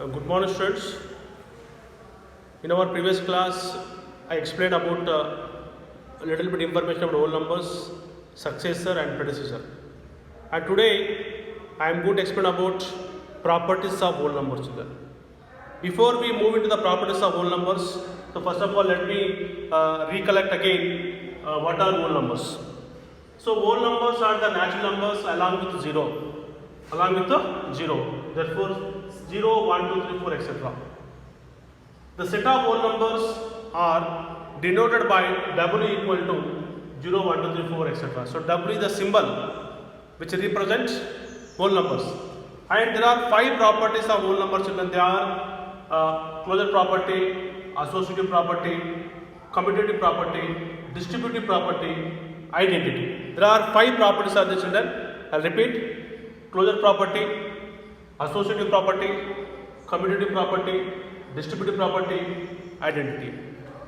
Good morning, students. In our previous class, I explained about a little bit information about whole numbers, successor and predecessor. And today, I am going to explain about properties of whole numbers. Before we move into the properties of whole numbers, so first of all, let me recollect again what are whole numbers. So whole numbers are the natural numbers along with zero. Along with the 0, therefore 0, 1, 2, 3, 4, etc. The set of whole numbers are denoted by W equal to 0, 1, 2, 3, 4, etc. So W is the symbol which represents whole numbers. And there are 5 properties of whole numbers. They are closure property, associative property, commutative property, distributive property, identity. There are 5 properties of the children. I'll repeat. Closure property, associative property, commutative property, distributive property, identity.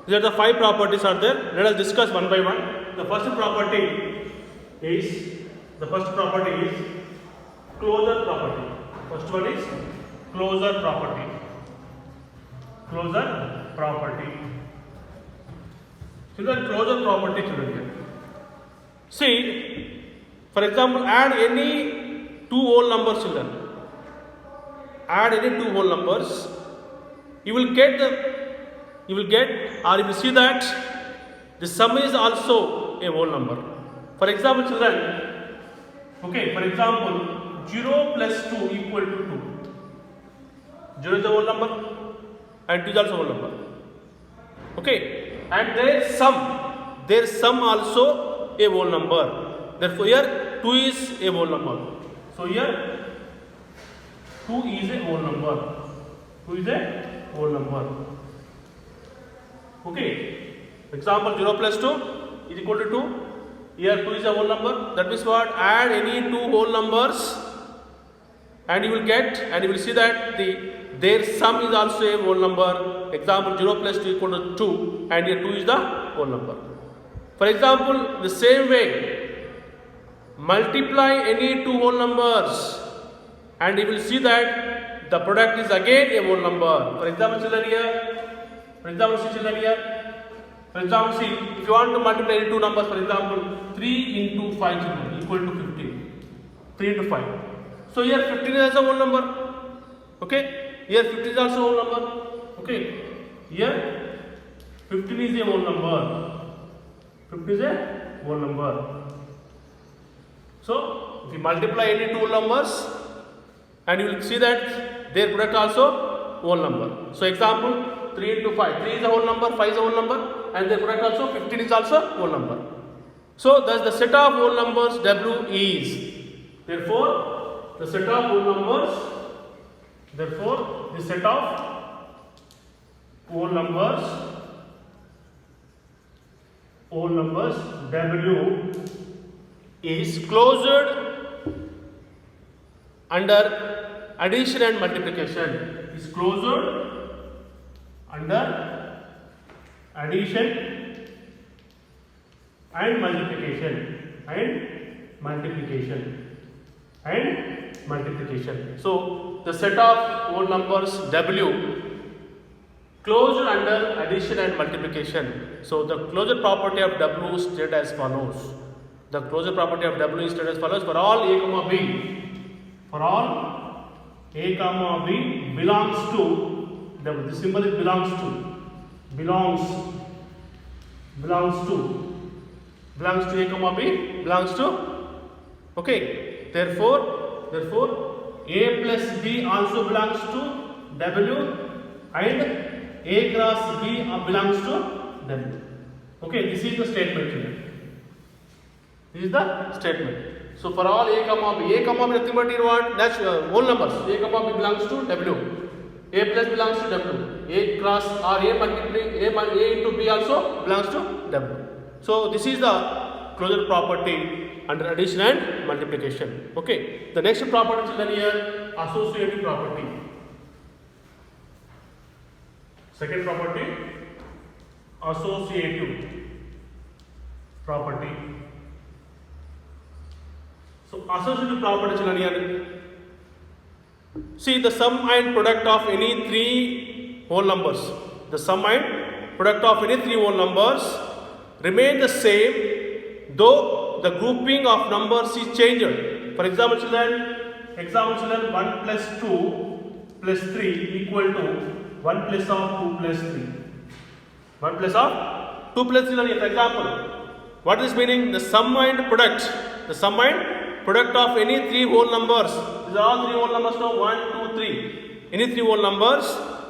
These are the 5 properties are there. Let us discuss one by one. The first property is closure property. First one is closure property. Closure property. Children, closure property children. See, for example, add any 2 whole numbers, children. Add any 2 whole numbers. You will see that the sum is also a whole number. For example, children, for example, 0 plus 2 equal to 2. 0 is a whole number and 2 is also a whole number. Okay, and their sum also a whole number. Therefore, here 2 is a whole number. So here 2 is a whole number. 2 is a whole number. Okay. Example 0 plus 2 is equal to 2. Here 2 is a whole number. That means what? Add any 2 whole numbers and you will see that their sum is also a whole number. Example 0 plus 2 equal to 2 and here 2 is the whole number. For example, the same way, multiply any 2 whole numbers and you will see that the product is again a whole number. For example, children here, see, if you want to multiply any 2 numbers, for example, 3 into 5 children equal to 15. 3 into 5. So here 15 is also a whole number. Okay. Here 15 is also a whole number. Okay. Here 15 is a whole number. 15 is a whole number. So, if you multiply any 2 numbers and you will see that their product also whole number. So, example 3 into 5. 3 is a whole number, 5 is a whole number and their product also 15 is also whole number. So, thus the set of whole numbers W is. Therefore, the set of whole numbers W is closed under addition and multiplication. Is closed under addition and multiplication. So the set of whole numbers W closed under addition and multiplication. So the closure property of W is stated as follows. The closure property of W is stated as follows. For all A comma B belongs to W. The symbol is belongs to A comma B belongs to. Okay. Therefore A plus B also belongs to W and A cross B belongs to W. Okay. This is the statement here. This is the statement. So for all A comma B nothing but you want whole numbers. A comma B belongs to W. A plus belongs to W. A cross or A into B also belongs to W. So this is the closure property under addition and multiplication. Okay. The next property children here, associative property. Second property, associative property. So associative property children here. See the sum and product of any three whole numbers. The sum and product of any three whole numbers remain the same though the grouping of numbers is changed. For example, children, 1 plus 2 plus 3 equal to 1 plus of 2 plus 3. 1 plus of 2 plus 3. For example, what is meaning? The sum and product. The sum and product of any three whole numbers. These are all three whole numbers now. 1, 2, 3. Any three whole numbers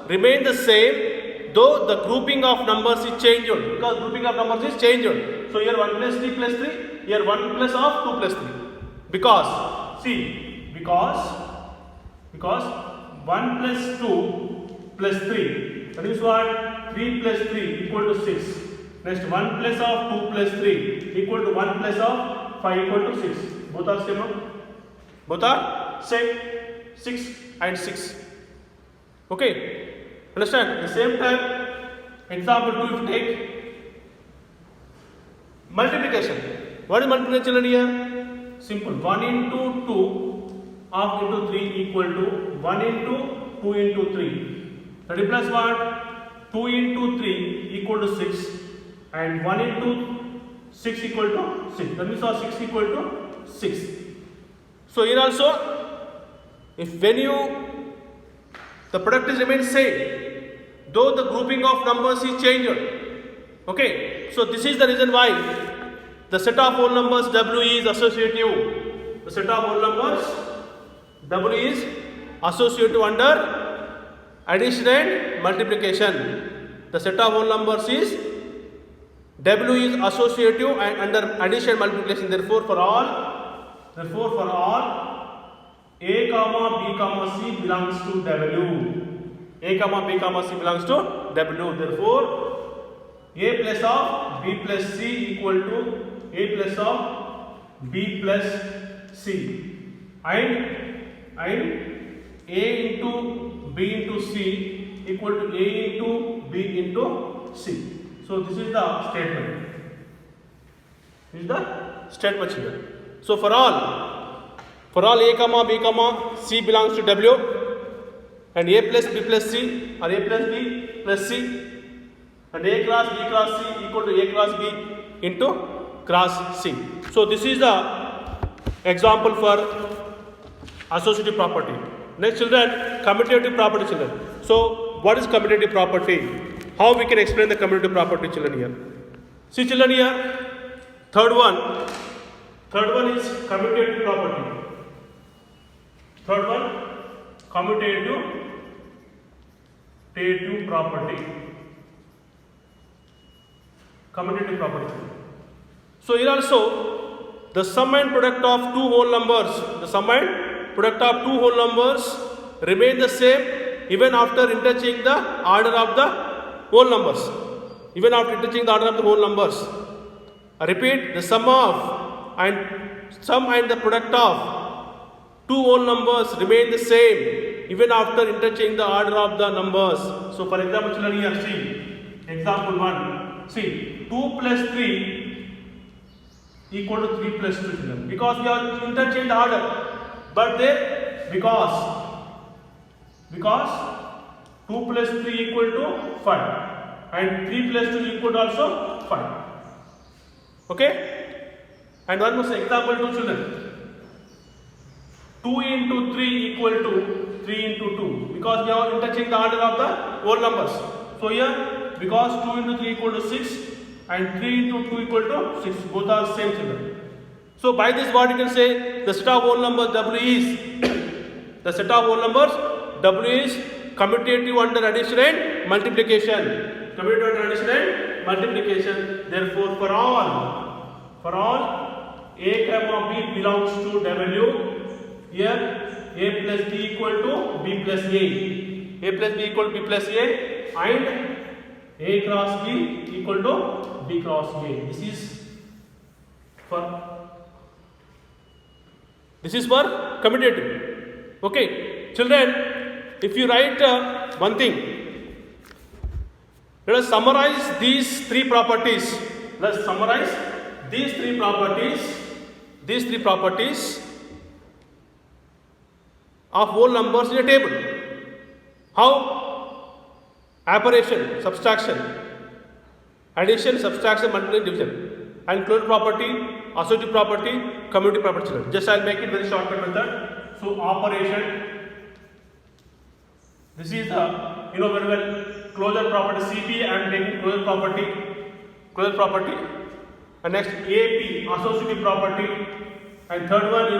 remain the same though the grouping of numbers is changed. Because grouping of numbers is changed. So here 1 plus 3 plus 3. Here 1 plus of 2 plus 3. Because 1 plus 2 plus 3. That is what? 3 plus 3 equal to 6. Next 1 plus of 2 plus 3 equal to 1 plus of 5 equal to 6. Both are same. Both are same. 6 and 6. Okay. Understand? At the same time, example 2 if you take multiplication. What is multiplication here? Simple. 1 into 2 half into 3 equal to 1 into 2 into 3. That implies what? 2 into 3 equal to 6 and 1 into 6 equal to 6. That means 6 equal to 6. So here also, if the product is remains same, though the grouping of numbers is changed. Okay, so this is the reason why the set of whole numbers W is associative. The set of whole numbers W is associative under addition and multiplication. The set of whole numbers is W is associative and under addition and multiplication. Therefore, for all A, B, C belongs to W. A, B, C belongs to W. Therefore, A plus of B plus C equal to A plus of B plus C, and A into B into C equal to A into B into C. So this is the statement. This is the statement here. So for all A, B, C belongs to W, and A plus B plus C or A plus B plus C, and A cross B cross C equal to A cross B into cross C. So this is the example for associative property. Next, children, commutative property, children. So what is commutative property? How we can explain the commutative property, children, here? See, children, here third one is commutative property. Third one, commutative property. Commutative property. So here also, the sum and product of two whole numbers, remain the same even after interchanging the order of the whole numbers. I repeat, the sum and the product of two whole numbers remain the same even after interchanging the order of the numbers. So for example, children, here see example 1. See, 2 plus 3 equal to 3 plus 2, children, because we have interchanged the order. But there, because 2 plus 3 equal to 5 and 3 plus 2 equal to also 5. Okay? And one more example 2, children. 2 into 3 equal to 3 into 2, because we have interchanged the order of the whole numbers. So here, because 2 into 3 equal to 6 and 3 into 2 equal to 6, both are same, children. So by this, what you can say, the set of whole numbers W is commutative under addition and multiplication. Therefore, for all A, B belongs to W. Here A plus B equal to B plus A. A plus B equal to B plus A, and A cross B equal to B cross A. This is for commutative. Okay, children, if you write one thing, let us summarize these three properties. of whole numbers in a table. How? Operation, subtraction, addition, subtraction, multiplication, division, and closure property, associative property, commutative property. Children. Just I'll make it very shortcut method. So operation. This is the very well closure property CP. I am taking closure property, and next AP associative property, and third one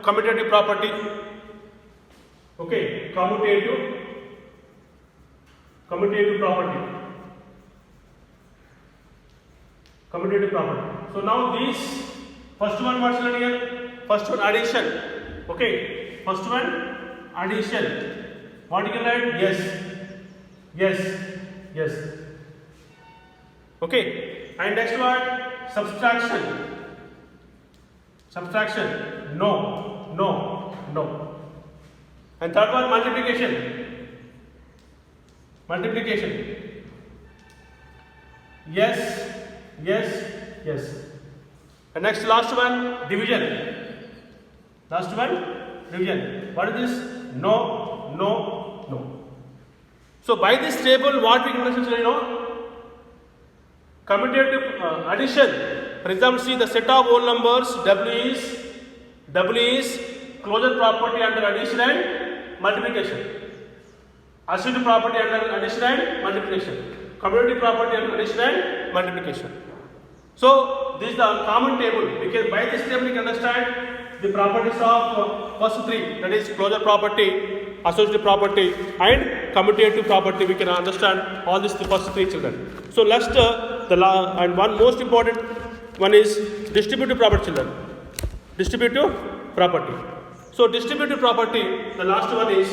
commutative property. Okay, commutative property. So now these first one what's here? First one addition. Okay, first one addition. What you can write? Yes. Okay, and next one subtraction. No. And third one multiplication. Yes. And next last one division. What is this? No. So by this table, what we can understand, commutative addition. For example, see the set of whole numbers. W is closure property under addition and multiplication. Associative property under addition and multiplication. Commutative property under addition and multiplication. So this is the common table. Because by this table, we can understand the properties of first three. That is closure property, associative property, and commutative property. We can understand all these the first three, children. So last and one most important one is distributive property, children. Distributive property. So distributive property, the last one is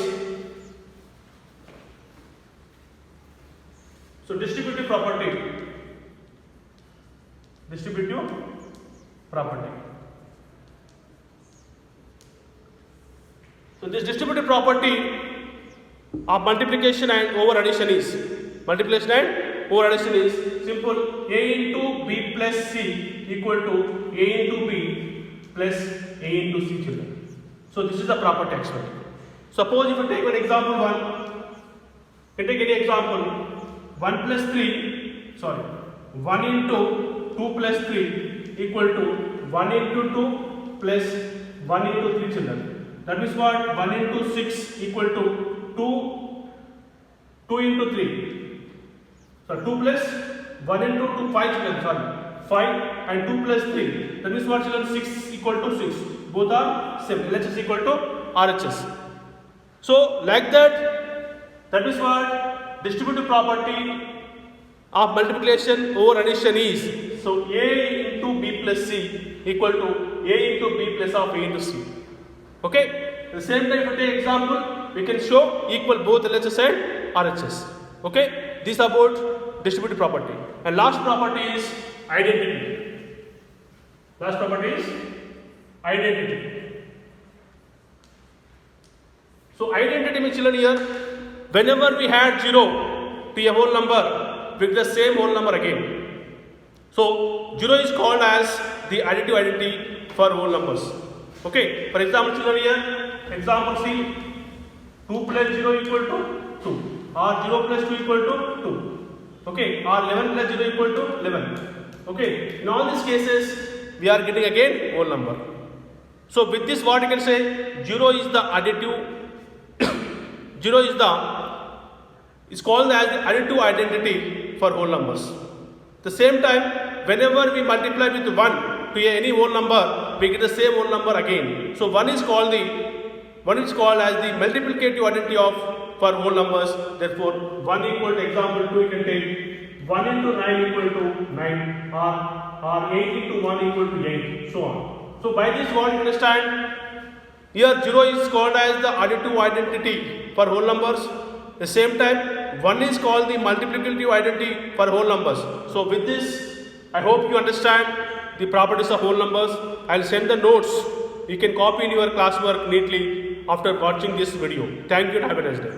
distributive property. So this distributive property of multiplication and over addition is simple. A into B plus C equal to A into B plus A into C, children. So this is the property actually. Suppose if you take an example 1, you take any example 1 into 2 plus 3 equal to 1 into 2 plus 1 into 3, children. That means what? 1 into 6 equal to 2 into 3. So 2 plus 1 into 2, 5, children. 5 and 2 plus 3. That means what, children? 6 equal to 6. Both are same. LHS equal to RHS. So like that is what distributive property of multiplication over addition is. So A into B plus C equal to A into B plus of A into C. Okay. At the same time, if we take example, we can show equal both LHS and RHS. Okay. This is about distributive property. And last property is identity. So identity means, children, here whenever we had 0 to a whole number, we get the same whole number again. So 0 is called as the additive identity for whole numbers. Okay. For example, children, here example C, 2 plus 0 equal to 2, or 0 plus 2 equal to 2. Okay. Or 11 plus 0 equal to 11. Okay. In all these cases, we are getting again whole number. So with this, what you can say, 0 is the additive. 0 is called as the additive identity for whole numbers. At the same time, whenever we multiply with 1 to any whole number, we get the same whole number again. So 1 is called as the multiplicative identity for whole numbers. Therefore, 1 equal to example 2, you can take 1 into 9 equal to 9, or 8 into 1 equal to 8, so on. So by this, what you understand, here 0 is called as the additive identity for whole numbers. At the same time, 1 is called the multiplicative identity for whole numbers. So with this, I hope you understand the properties of whole numbers. I will send the notes. You can copy in your classwork neatly after watching this video. Thank you and have a nice day.